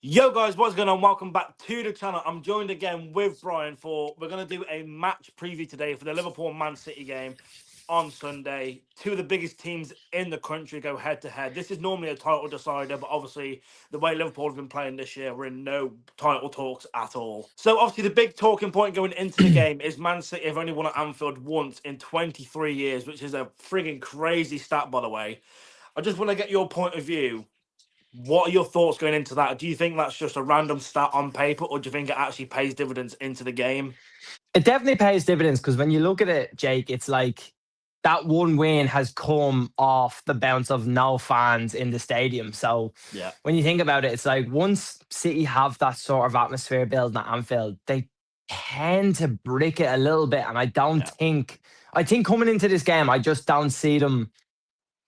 Yo guys, what's going on? Welcome back to the channel. I'm joined again with Brian we're going to do a match preview today for the Liverpool Man City game on Sunday. Two of the biggest teams in the country go head to head. This is normally a title decider, but obviously the way Liverpool have been playing this year, we're in no title talks at all. So obviously the big talking point going into the game is Man City have only won at Anfield once in 23 years, which is a frigging crazy stat, by the way. I just want to get your point of view. What are your thoughts going into that? Do you think that's just a random stat on paper, or do you think it actually pays dividends into the game? It definitely pays dividends because when you look at it, Jake, it's like that one win has come off the bounce of no fans in the stadium. So Yeah. when you think about it, it's like once City have that sort of atmosphere building at Anfield, they tend to brick it a little bit. And Yeah. I think coming into this game, I just don't see them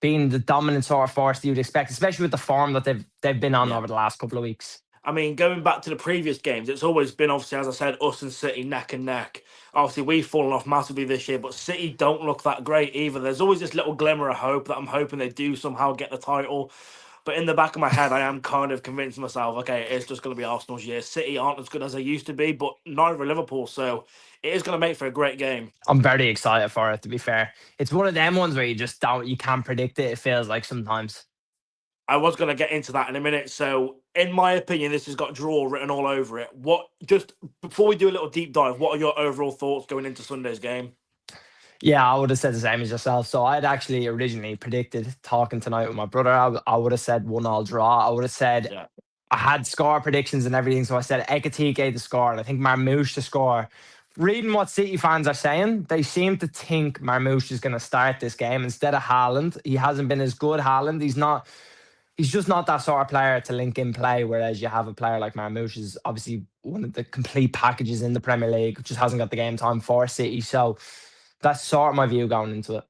being the dominant sort of force that you'd expect, especially with the form that they've been on Yeah. over the last couple of weeks. I mean, going back to the previous games, it's always been, obviously, as I said, us and City neck and neck. Obviously, we've fallen off massively this year, but City don't look that great either. There's always this little glimmer of hope that I'm hoping they do somehow get the title. But in the back of my head, I am kind of convinced myself, okay, it's just going to be Arsenal's year. City aren't as good as they used to be, but neither are Liverpool. So it is going to make for a great game. I'm very excited for it, to be fair. It's one of them ones where you can't predict it, it feels like sometimes. I was going to get into that in a minute. So, in my opinion, this has got draw written all over it. What, just before we do a little deep dive, what are your overall thoughts going into Sunday's game? Yeah, I would have said the same as yourself. So I'd actually originally predicted talking tonight with my brother. I would have said 1-1 draw. I would have said Yeah. I had score predictions and everything. So I said Ekatike to score, and I think Marmoush to score. Reading what City fans are saying, they seem to think Marmoush is going to start this game instead of Haaland. He hasn't been as good. Haaland, he's not. He's just not that sort of player to link in play. Whereas you have a player like Marmoush is obviously one of the complete packages in the Premier League, just hasn't got the game time for City. So that's sort of my view going into it.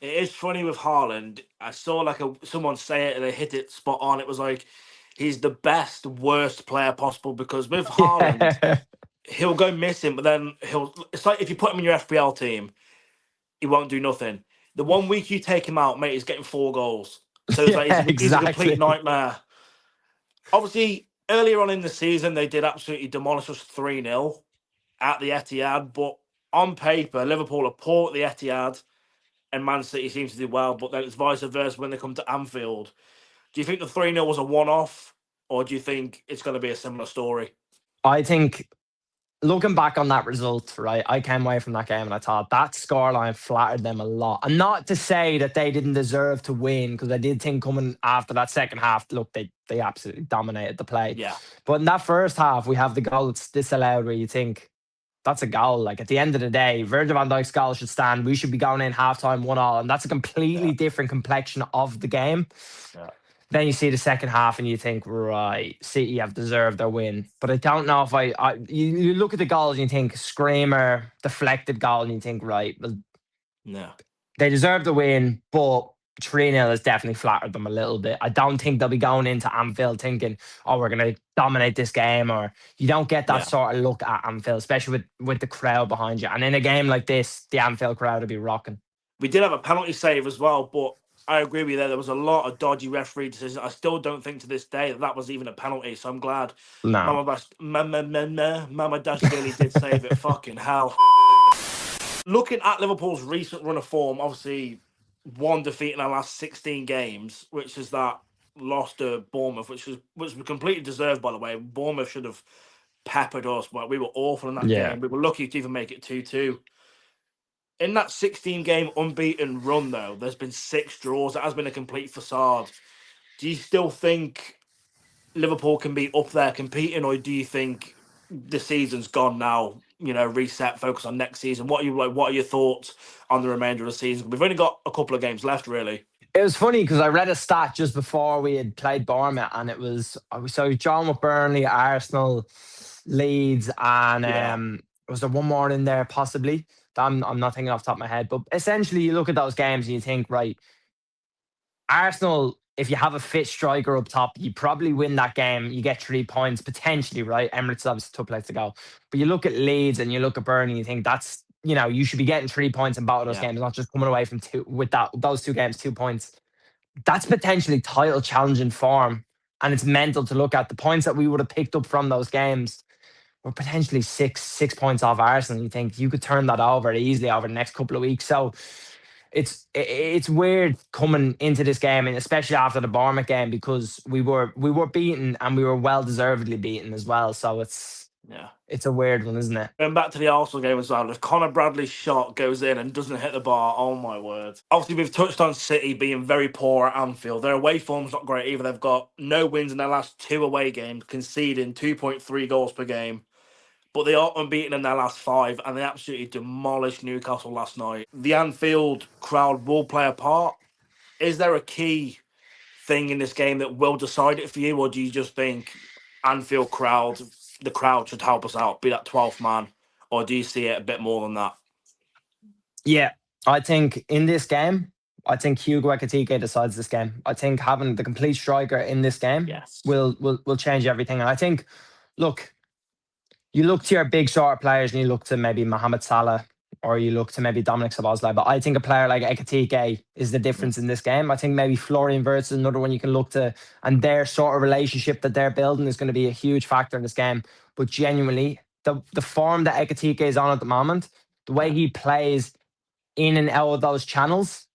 It is funny with Haaland. I saw like someone say it and they hit it spot on. It was like he's the best, worst player possible because with Haaland, Yeah, he'll go missing, but then it's like if you put him in your FPL team, he won't do nothing. The 1 week you take him out, mate, he's getting 4 goals. So it's like yeah, he's a complete exactly. nightmare. Obviously, earlier on in the season, they did absolutely demolish us 3-0 at the Etihad. But on paper, Liverpool are poor at the Etihad and Man City seems to do well. But then it's vice versa when they come to Anfield. Do you think the 3-0 was a one off, or do you think it's going to be a similar story? I think looking back on that result, right, I came away from that game and I thought that scoreline flattered them a lot. And not to say that they didn't deserve to win, because I did think coming after that second half, look, they absolutely dominated the play. Yeah. But in that first half, we have the goal that's disallowed where you think that's a goal. Like at the end of the day, Virgil van Dijk's goal should stand. We should be going in halftime 1-1, and that's a completely Yeah. different complexion of the game. Yeah. Then you see the second half and you think, right, City have deserved their win. But I don't know if you look at the goals and you think screamer, deflected goal, and you think, right, well, Yeah. they deserve the win, but 3-0 has definitely flattered them a little bit. I don't think they'll be going into Anfield thinking, oh, we're going to dominate this game, or you don't get that Yeah. sort of look at Anfield, especially with the crowd behind you. And in a game like this, the Anfield crowd will be rocking. We did have a penalty save as well, but I agree with you there. There was a lot of dodgy referee decisions. I still don't think to this day that was even a penalty. So I'm glad No. Mama Dash Daily did save it. Fucking hell. Looking at Liverpool's recent run of form, obviously one defeat in our last 16 games, which is that loss to Bournemouth, which was completely deserved, by the way. Bournemouth should have peppered us, but we were awful in that Yeah. game. We were lucky to even make it 2-2. In that 16-game unbeaten run, though, there's been 6 draws. It has been a complete facade. Do you still think Liverpool can be up there competing, or do you think the season's gone now? You know, reset, focus on next season. What are you like? What are your thoughts on the remainder of the season? We've only got a couple of games left, really. It was funny because I read a stat just before we had played Bournemouth, and it was so John with Burnley, Arsenal, Leeds, and Yeah, was there one more in there possibly? That I'm not thinking off the top of my head. But essentially, you look at those games and you think, right, Arsenal, if you have a fit striker up top, you probably win that game. You get 3 points potentially, right? Emirates is obviously a tough place to go. But you look at Leeds and you look at Burnley, and you think that's, you should be getting 3 points in both of those yeah, games, not just coming away from two with those two games, 2 points. That's potentially title challenging form. And it's mental to look at the points that we would have picked up from those games were potentially six points off Arsenal. You think you could turn that over easily over the next couple of weeks. So it's weird coming into this game, and especially after the Bournemouth game, because we were beaten and we were well deservedly beaten as well. So it's a weird one, isn't it? Going back to the Arsenal game as well, if Conor Bradley's shot goes in and doesn't hit the bar, oh my word. Obviously, we've touched on City being very poor at Anfield. Their away form's not great either. They've got no wins in their last 2 away games, conceding 2.3 goals per game. But they are unbeaten in their last 5, and they absolutely demolished Newcastle last night. The Anfield crowd will play a part. Is there a key thing in this game that will decide it for you, or do you just think Anfield crowd, the crowd should help us out, be that 12th man, or do you see it a bit more than that? Yeah, I think in this game, I think Hugo Ekitike decides this game. I think having the complete striker in this game will change everything. And I think, look, you look to your big sort of players and you look to maybe Mohamed Salah or you look to maybe Dominic Szoboszlai, but I think a player like Ekitike is the difference in this game. I think maybe Florian Wirtz is another one you can look to, and their sort of relationship that they're building is going to be a huge factor in this game. But genuinely, the form that Ekitike is on at the moment, the way he plays in and out of those channels,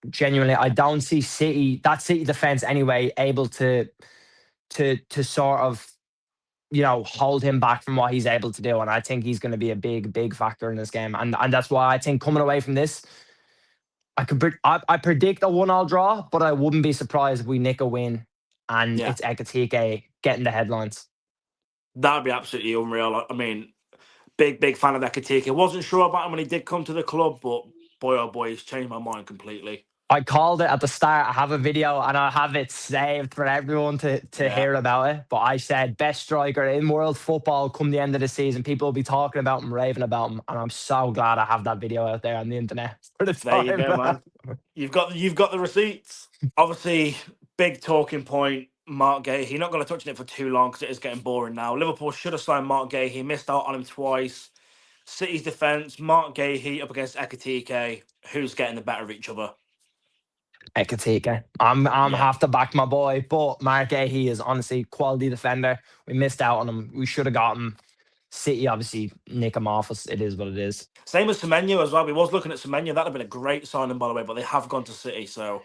genuinely, I don't see that City defense anyway, able to sort of, hold him back from what he's able to do. And I think he's going to be a big factor in this game. And that's why I think coming away from this, I predict a 1-1 draw, but I wouldn't be surprised if we nick a win and it's Ekitike getting the headlines. That'd be absolutely unreal. I mean, big fan of Ekitike. Wasn't sure about him when he did come to the club, but boy, oh boy, he's changed my mind completely. I called it at the start. I have a video and I have it saved for everyone to hear about it. But I said best striker in world football come the end of the season. People will be talking about him, raving about him. And I'm so glad I have that video out there on the internet for the time. There you go, man. You've got the receipts. Obviously, big talking point, Mark Gahey. Not going to touch on it for too long because it is getting boring now. Liverpool should have signed Mark Gahey. He missed out on him twice. City's defence, Mark Gahey up against Ekitike. Who's getting the better of each other? Ekitike. I'm have to back my boy, but Mark Gahey is honestly quality defender. We missed out on him. We should have got him. City obviously nick him off us. It is what it is. Same as Semenyo as well. We was looking at Semenyo. That'd have been a great signing, by the way, but they have gone to City, so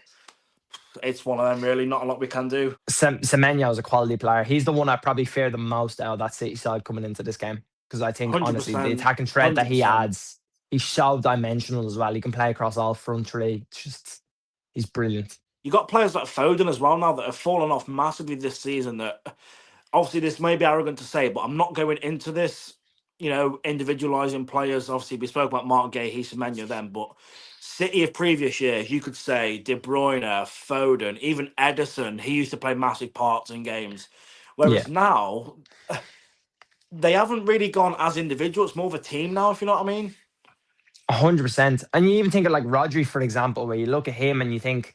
it's one of them really. Not a lot we can do. Semenyo is a quality player. He's the one I probably fear the most out of that City side coming into this game, because I think honestly the attacking threat that he adds, he's so dimensional as well. He can play across all front three. He's brilliant. You got players like Foden as well now that have fallen off massively this season. That obviously this may be arrogant to say, but I'm not going into this, individualising players. Obviously, we spoke about Mark Gahey, Semenyo then, but City of previous years, you could say De Bruyne, Foden, even Ederson. He used to play massive parts in games. Whereas now, they haven't really gone as individuals. It's more of a team now, if you know what I mean. 100%. And you even think of like Rodri, for example, where you look at him and you think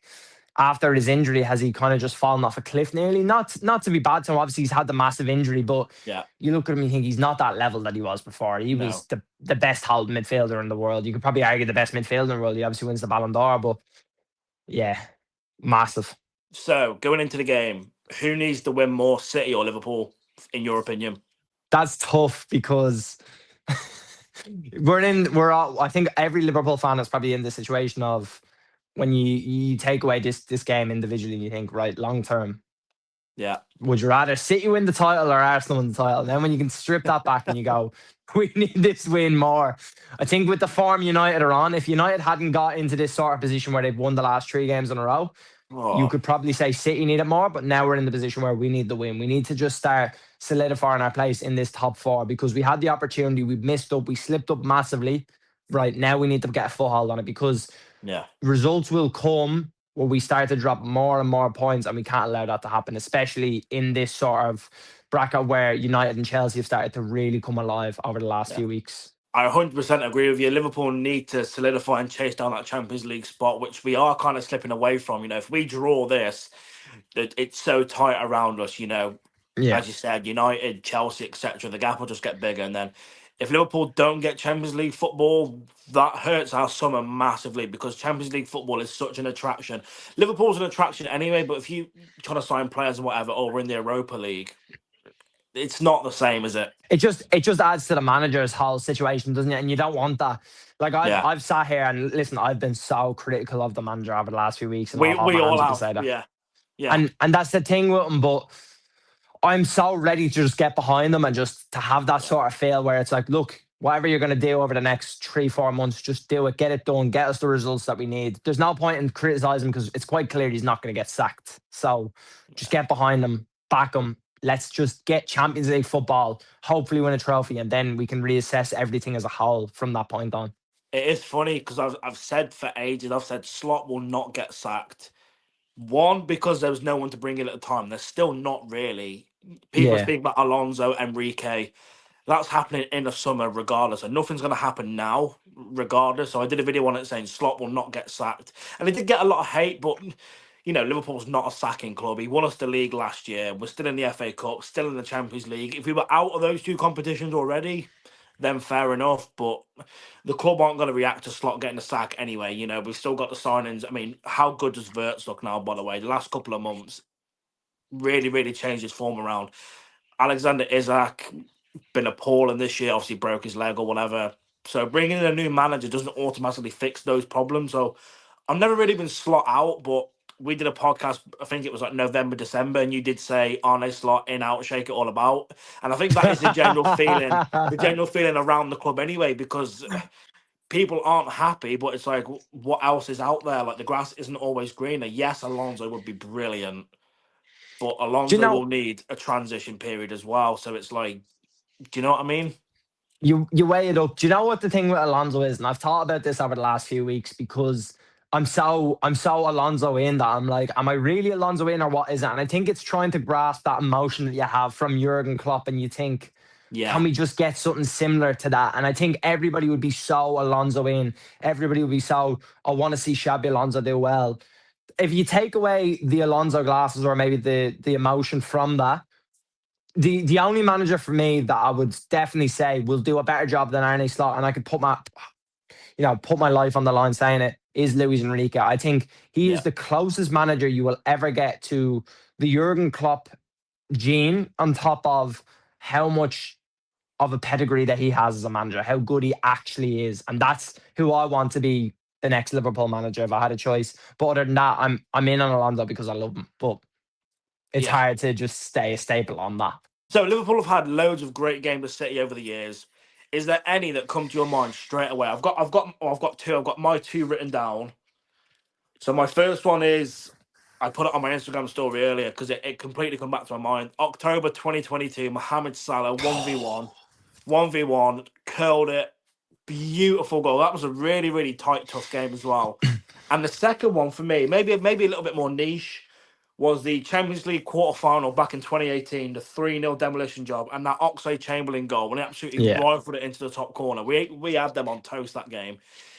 after his injury, has he kind of just fallen off a cliff nearly? Not to be bad to him. Obviously, he's had the massive injury, but you look at him and you think he's not that level that he was before. He was the best holding midfielder in the world. You could probably argue the best midfielder in the world. He obviously wins the Ballon d'Or, but yeah, massive. So, going into the game, who needs to win more, City or Liverpool, in your opinion? That's tough because... I think every Liverpool fan is probably in the situation of when you take away this game individually and you think, right, long term, would you rather City win the title or Arsenal win the title? And then when you can strip that back and you go, we need this win more. I think with the form United are on, if United hadn't got into this sort of position where they've won the last 3 games in a row, you could probably say City need it more, but now we're in the position where we need the win. We need to just start solidifying our place in this top 4 because we had the opportunity, we missed up, we slipped up massively. Right now we need to get a foothold on it because results will come where we start to drop more and more points, and we can't allow that to happen, especially in this sort of bracket where United and Chelsea have started to really come alive over the last few weeks. I 100% agree with you. Liverpool need to solidify and chase down that Champions League spot, which we are kind of slipping away from. If we draw this, it's so tight around us, As you said, United, Chelsea, etc. The gap will just get bigger. And then if Liverpool don't get Champions League football, that hurts our summer massively because Champions League football is such an attraction. Liverpool's an attraction anyway, but if you try to sign players and whatever, or we're in the Europa League, it's not the same, is it? It just adds to the manager's whole situation, doesn't it? And you don't want that. Like Yeah, I've sat here and listen, I've been so critical of the manager over the last few weeks, and I'll we hold we my all hands up to have. say that. Yeah, yeah, And that's the thing with him, but I'm so ready to just get behind them and just to have that yeah, sort of feel where it's like, look, whatever you're going to do over the next 3, 4 months, just do it, get it done, get us the results that we need. There's no point in criticizing because it's quite clear he's not going to get sacked. So just yeah. get behind him, back him. Let's just get Champions League football, hopefully win a trophy, and then we can reassess everything as a whole from that point on. It is funny because I've said for ages, I've said Slot will not get sacked. One, because there was no one to bring in at the time. There's still not really. People are Yeah. speaking about Alonso, Enrique. That's happening in the summer regardless. And nothing's going to happen now regardless. So I did a video on it saying Slot will not get sacked. And he did get a lot of hate, but, Liverpool's not a sacking club. He won us the league last year. We're still in the FA Cup, still in the Champions League. If we were out of those two competitions already, then fair enough. But the club aren't going to react to Slot getting a sack anyway. We've still got the signings. I mean, how good does Wirtz look now, by the way? The last couple of months really, really changed his form around. Alexander Isak been appalling this year. Obviously, broke his leg or whatever. So bringing in a new manager doesn't automatically fix those problems. So I've never really been Slot out, but we did a podcast. I think it was like November, December, and you did say Arne Slot in, out, shake it all about. And I think that is the general feeling. The general feeling around the club anyway, because people aren't happy, but it's like, what else is out there? Like, the grass isn't always greener. Yes, Alonso would be brilliant, but Do you Alonso will know need a transition period as well. So it's like, do you know what I mean? you weigh it up? Do you know what the thing with Alonso is? And I've thought about this over the last few weeks because I'm so Alonso in that I'm like, am I really Alonso in or what is it? And I think it's trying to grasp that emotion that you have from Jurgen Klopp, and you think, Yeah, can we just get something similar to that? And I think everybody would be so Alonso in. Everybody would be so, I want to see Shabby Alonso do well. If you take away the Alonso glasses or maybe the emotion from that, the only manager for me that I would definitely say will do a better job than Arne Slot, and I could put my life on the line saying it, is Luis Enrique. I think he is yeah, the closest manager you will ever get to the Jurgen Klopp gene, on top of how much of a pedigree that he has as a manager, how good he actually is. And that's who I want to be the next Liverpool manager if I had a choice. But other than that, I'm in on Alonso because I love him. But it's yeah. hard to just stay a staple on that. So Liverpool have had loads of great games with City over the years. Is there any that come to your mind straight away? I've got two. I've got my two written down. So my first one is I put it on my Instagram story earlier because it completely come back to my mind. October 2022, Mohamed Salah 1v1, 1v1, curled it. Beautiful goal. That was a really, really tight, tough game as well. And the second one for me, maybe a little bit more niche, was the Champions League quarter final back in 2018, the 3-0 demolition job, and that Oxlade Chamberlain goal when he absolutely Yeah. rifled it into the top corner. We had them on toast that game.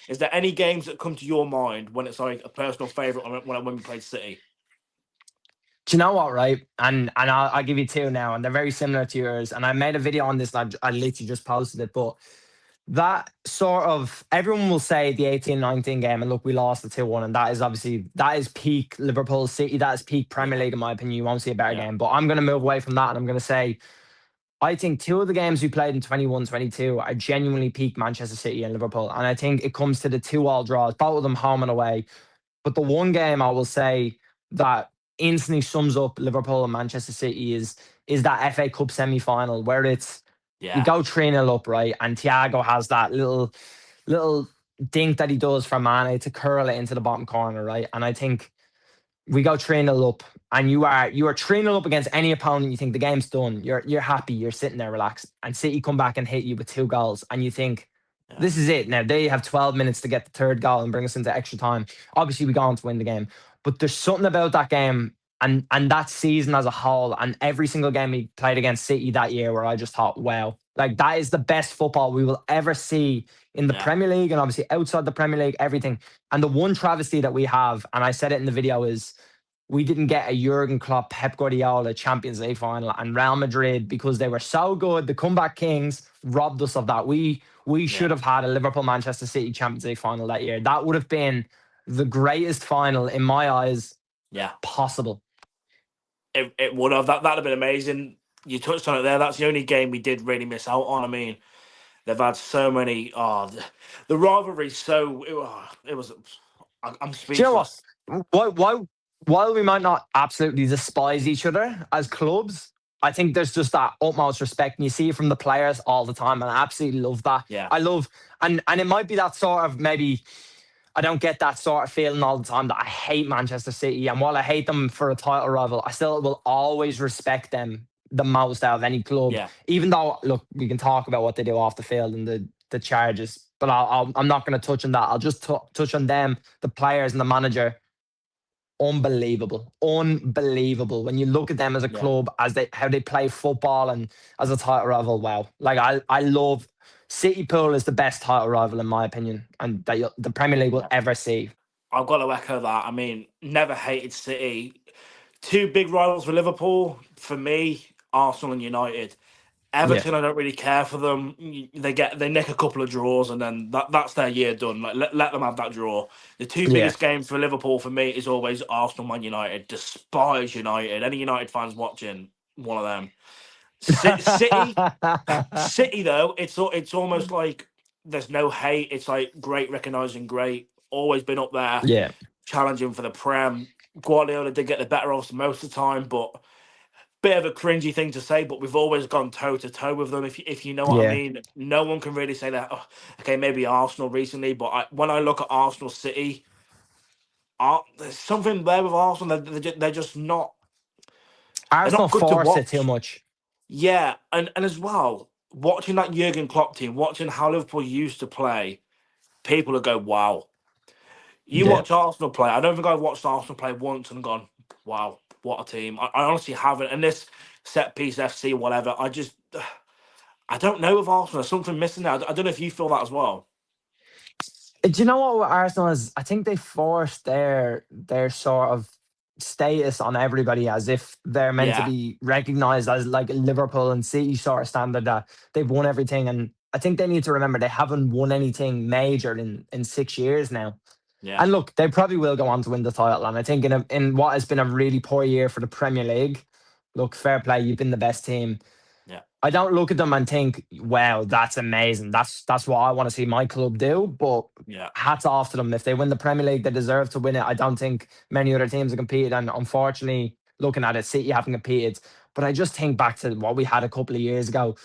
Is there any games that come to your mind when it's like a personal favourite when we played City? Do you know what, right? And I'll give you two now, and they're very similar to yours. And I made a video on this, and I literally just posted it. But that sort of, everyone will say the 18-19 game, and look, we lost the 2-1, and that is peak Liverpool City, that is peak Premier Yeah, League in my opinion. You won't see a better yeah, game. But I'm going to move away from that, and I'm going to say I think two of the games we played in 21-22 are genuinely peak Manchester City and Liverpool. And I think it comes to the 2-all draws, both of them home and away. But the one game I will say that instantly sums up Liverpool and Manchester City is that FA Cup semi-final, where it's you yeah, go 3-0 up, right? And Thiago has that little dink that he does for Mane to curl it into the bottom corner, right? And I think we go 3-0 up, and you are 3-0 up against any opponent. You think the game's done. You're happy. You're sitting there relaxed, and City come back and hit you with two goals, and you think yeah, this is it. Now they have 12 minutes to get the third goal and bring us into extra time. Obviously, we go on to win the game, but there's something about that game and that season as a whole, and every single game we played against City that year, where I just thought, wow, like that is the best football we will ever see in the yeah, Premier League, and obviously outside the Premier League, everything. And the one travesty that we have, and I said it in the video, is we didn't get a Jurgen Klopp, Pep Guardiola Champions League final, and Real Madrid, because they were so good, the comeback kings, robbed us of that. We Yeah, should have had a Liverpool Manchester City Champions League final that year. That would have been the greatest final in my eyes yeah. possible. It would have. That'd have been amazing. You touched on it there. That's the only game we did really miss out on. I mean, they've had so many. Oh, the rivalry. So it was. I'm Do you know what? speechless. While we might not absolutely despise each other as clubs, I think there's just that utmost respect, and you see it from the players all the time, and I absolutely love that. Yeah, I love, and it might be that sort of, maybe I don't get that sort of feeling all the time that I hate Manchester City, and while I hate them for a title rival, I still will always respect them the most out of any club. yeah, Even though, look, we can talk about what they do off the field and the charges, but I'm not going to touch on that. I'll just touch on them, the players and the manager. Unbelievable, unbelievable. When you look at them as a yeah, club, as they how they play football, and as a title rival, wow! Like I love City. Pool is the best title rival in my opinion, and that the Premier League will yeah. ever see. I've got to echo that. I mean, never hated City. Two big rivals for Liverpool for me: Arsenal and United. Yeah, Everton, I don't really care for them. They nick a couple of draws, and then that's their year done. Like let them have that draw. The two yeah. biggest games for Liverpool for me is always Arsenal, Man United. Despise United. Any United fans watching, one of them. City, City though, it's almost like there's no hate. It's like great recognizing great. Always been up there, Yeah, challenging for the Prem. Guardiola did get the better of us most of the time, but bit of a cringy thing to say, but we've always gone toe to toe with them. If you know what I yeah. mean, no one can really say that. Oh, okay, maybe Arsenal recently, but when I look at Arsenal City, there's something there with Arsenal. They're just not. They're Arsenal not good to force it too watch. much. Yeah, and as well, watching that Jurgen Klopp team, watching how Liverpool used to play, people would go, "Wow." You Yeah. watch Arsenal play. I don't think I've watched Arsenal play once and gone, "Wow, what a team." I honestly haven't. And this set piece FC, whatever, I don't know with Arsenal. There's something missing there. I don't know if you feel that as well. Do you know what with Arsenal is? I think they force their sort of status on everybody as if they're meant to Yeah, be recognized as like Liverpool and City sort of standard, that they've won everything. And I think they need to remember they haven't won anything major in 6 years now. yeah, And look, they probably will go on to win the title. And I think in what has been a really poor year for the Premier League, look, fair play, you've been the best team. yeah, I don't look at them and think, "Wow, that's amazing. That's what I want to see my club do." But yeah, hats off to them. If they win the Premier League, they deserve to win it. I don't think many other teams have competed, and unfortunately, looking at it, City haven't competed. But I just think back to what we had a couple of years ago.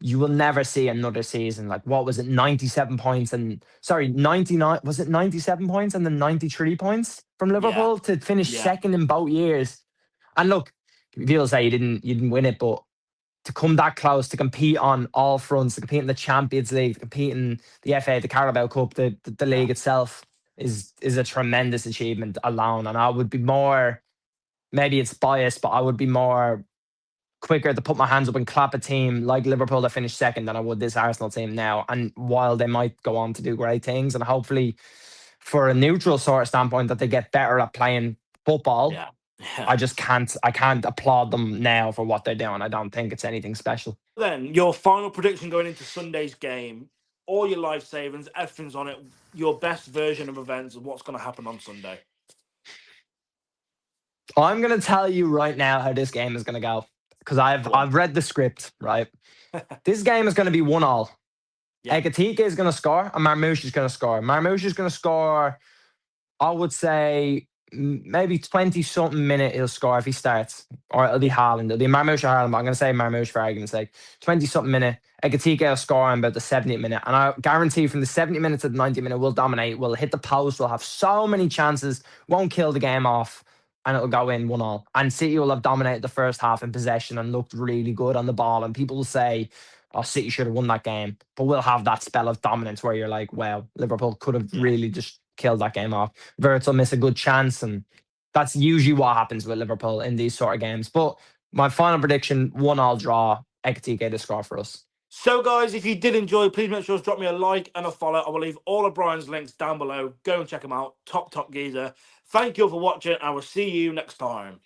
You will never see another season like, what was it, 97 points, and sorry, 99, was it 97 points and then 93 points from yeah, Liverpool to finish yeah, second in both years. And look, people say you didn't win it, but to come that close, to compete on all fronts, to compete in the Champions League, to compete in the FA, the Carabao Cup, the yeah, league itself is a tremendous achievement alone. And I would be more, maybe it's biased, but I would be more quicker to put my hands up and clap a team like Liverpool that finished second than I would this Arsenal team now. And while they might go on to do great things, and hopefully for a neutral sort of standpoint that they get better at playing football, yeah, yeah. I can't applaud them now for what they're doing. I don't think it's anything special. Then your final prediction going into Sunday's game, all your life savings, everything's on it. Your best version of events and what's going to happen on Sunday. I'm gonna tell you right now how this game is gonna go, because I've Go on. I've read the script, right? This game is gonna be 1-1. Yeah, Ekatike is gonna score and Marmoush is gonna score. Marmoush is gonna score, I would say, maybe 20 something minute he'll score if he starts. Or it'll be yeah, Haaland. It'll be Marmoush or Haaland, but I'm gonna say Marmoush for argument's sake. 20 something minute. Ekatike will score in about the 70th minute. And I guarantee from the 70 minutes to the 90 minute, we'll dominate. We'll hit the post. We'll have so many chances. Won't kill the game off. And it'll go in 1-1. And City will have dominated the first half in possession and looked really good on the ball. And people will say, "Oh, City should have won that game." But we'll have that spell of dominance where you're like, "Wow, Liverpool could have yeah. really just killed that game off." Wirtz will miss a good chance. And that's usually what happens with Liverpool in these sort of games. But my final prediction, 1-1 draw, Ekatike to score for us. So, guys, if you did enjoy, please make sure to drop me a like and a follow. I will leave all of Brian's links down below. Go and check him out. Top geezer. Thank you all for watching. I will see you next time.